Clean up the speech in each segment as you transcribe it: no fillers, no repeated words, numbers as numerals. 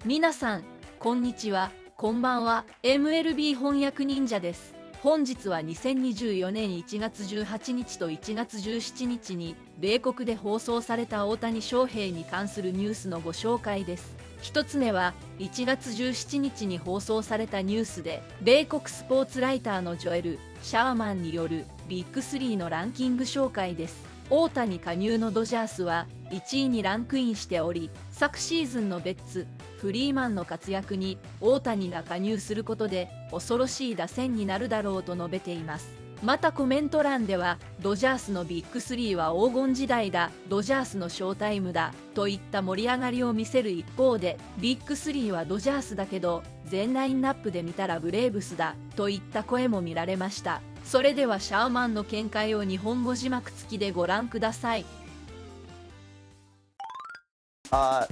皆さん、こんにちは、こんばんは。MLB 翻訳忍者です。本日は2024年1月18日と1月17日に米国で放送された大谷翔平に関するニュースのご紹介です。一つ目は1月17日に放送されたニュースで、米国スポーツライターのジョエル・シャーマンによるビッグ3のランキング紹介です。大谷加入のドジャースは1位にランクインしており、昨シーズンのベッツ、フリーマンの活躍に大谷が加入することで恐ろしい打線になるだろうと述べています。またコメント欄では、ドジャースのビッグ3は黄金時代だ、ドジャースのショータイムだといった盛り上がりを見せる一方で、ビッグ3はドジャースだけど全ラインナップで見たらブレーブスだといった声も見られました。それではシャーマンの見解を日本語字幕付きでご覧ください。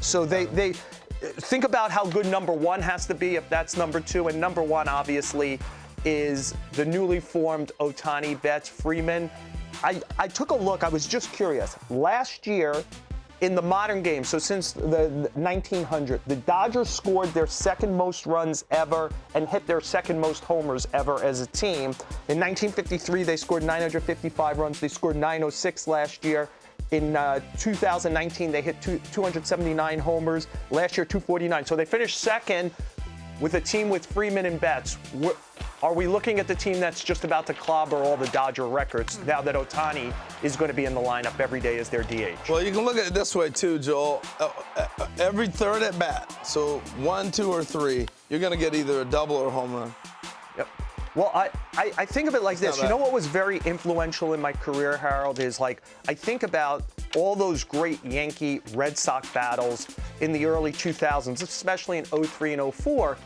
So they think about how good number one has to be if that's number two, and number one obviously is the newly formed Ohtani Betts Freeman. I took a look. I was just curious. Last year in the modern game, so since the 1900, the Dodgers scored their second most runs ever and hit their second most homers ever as a team. In 1953, they scored 955 runs. They scored 906 last year. In 2019, they hit 279 homers. Last year, 249. So they finished second with a team with Freeman and Betts. Are we looking at the team that's just about to clobber all the Dodger records now that Ohtani is going to be in the lineup every day as their DH? Well, you can look at it this way too, Joel. Every third at bat, so 1, 2, or 3, you're going to get either a double or a home run. Yep. Well, I think of it like this. You know what was very influential in my career, Harold, is like I think about all those great Yankee Red Sox battles in the early 2000s, especially in 03 and 04.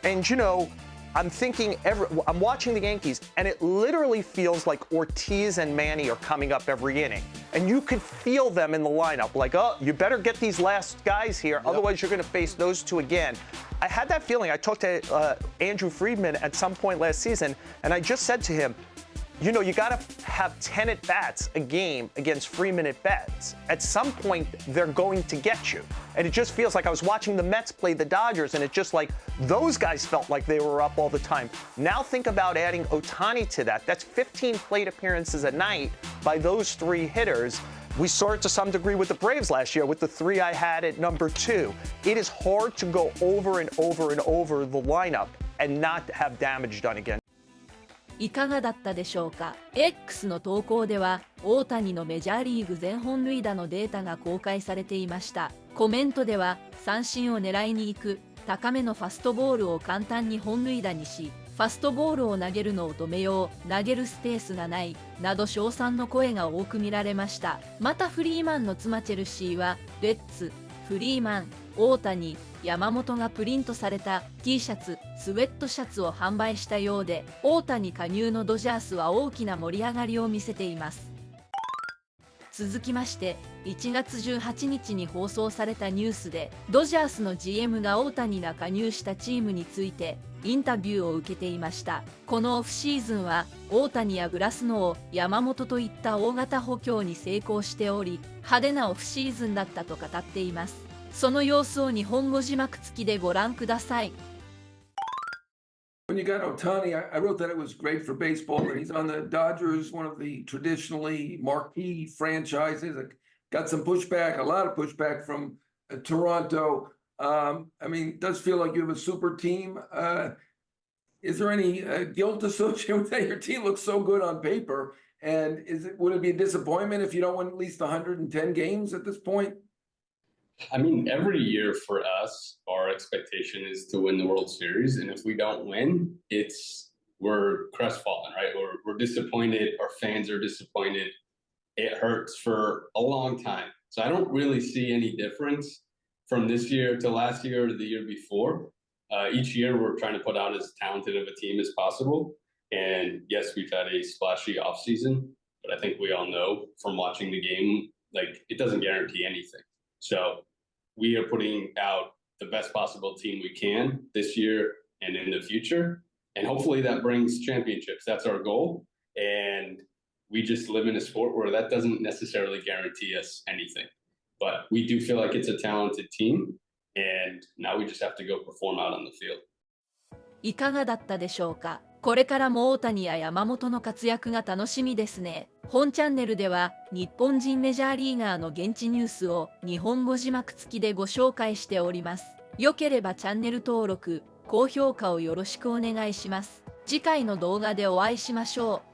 And, you know, I'm thinking, I'm watching the Yankees, and it literally feels like Ortiz and Manny are coming up every inning. And you could feel them in the lineup, like, oh, you better get these last guys here, otherwise you're going to face those two again. I had that feeling. I talked to Andrew Friedman at some point last season, and I just said to him, you know, you got to have 10 at-bats a game against Freeman at-bats. At some point, they're going to get you. And it just feels like I was watching the Mets play the Dodgers, and it just like those guys felt like they were up all the time. Now think about adding Ohtani to that. That's 15 plate appearances a night by those three hitters. We saw it to some degree with the Braves last year with the three I had at number 2. It is hard to go over and over and over the lineup and not have damage done again. いかがだったでしょうか。 X の投稿では大谷のメジャーリーグ全本塁打のデータが公開されていました。コメントでは三振を狙いに行く高めのファストボールを簡単に本塁打にし、ファストボールを投げるのを止めよう、投げるスペースがないなど称賛の声が多く見られました。またフリーマンの妻チェルシーはレッツ、フリーマン、大谷、山本がプリントされた T シャツ、スウェットシャツを販売したようで、大谷加入のドジャースは大きな盛り上がりを見せています。続きまして1月18日に放送されたニュースで、ドジャースの GM が大谷が加入したチームについてインタビューを受けていました。このオフシーズンは大谷やグラスノー、山本といった大型補強に成功しており、派手なオフシーズンだったと語っています。その様子を日本語字幕付きでご覧ください。When you got Ohtani, I wrote that it was great for baseball, that he's on the Dodgers, one of the traditionally marquee franchises. Got some pushback, a lot of pushback from Toronto. I mean, it does feel like you have a super team. Is there any guilt associated with that? Your team looks so good on paper. And would it be a disappointment if you don't win at least 110 games at this point? I mean, every year for us, our expectation is to win the World Series. And if we don't win, we're crestfallen, right? We're disappointed. Our fans are disappointed. It hurts for a long time. So I don't really see any difference from this year to last year or the year before. Each year, we're trying to put out as talented of a team as possible. And yes, we've had a splashy offseason, but I think we all know from watching the game, like, it doesn't guarantee anything. So we are putting out the best possible team we can this year and in the future. And hopefully that brings championships. That's our goal. And we just live in a sport where that doesn't necessarily guarantee us anything. But we do feel like it's a talented team. and now we just have to go perform out on the field. いかがだったでしょうか。これからも大谷や山本の活躍が楽しみですね。本チャンネルでは日本人メジャーリーガーの現地ニュースを日本語字幕付きでご紹介しております。よければチャンネル登録、高評価をよろしくお願いします。次回の動画でお会いしましょう。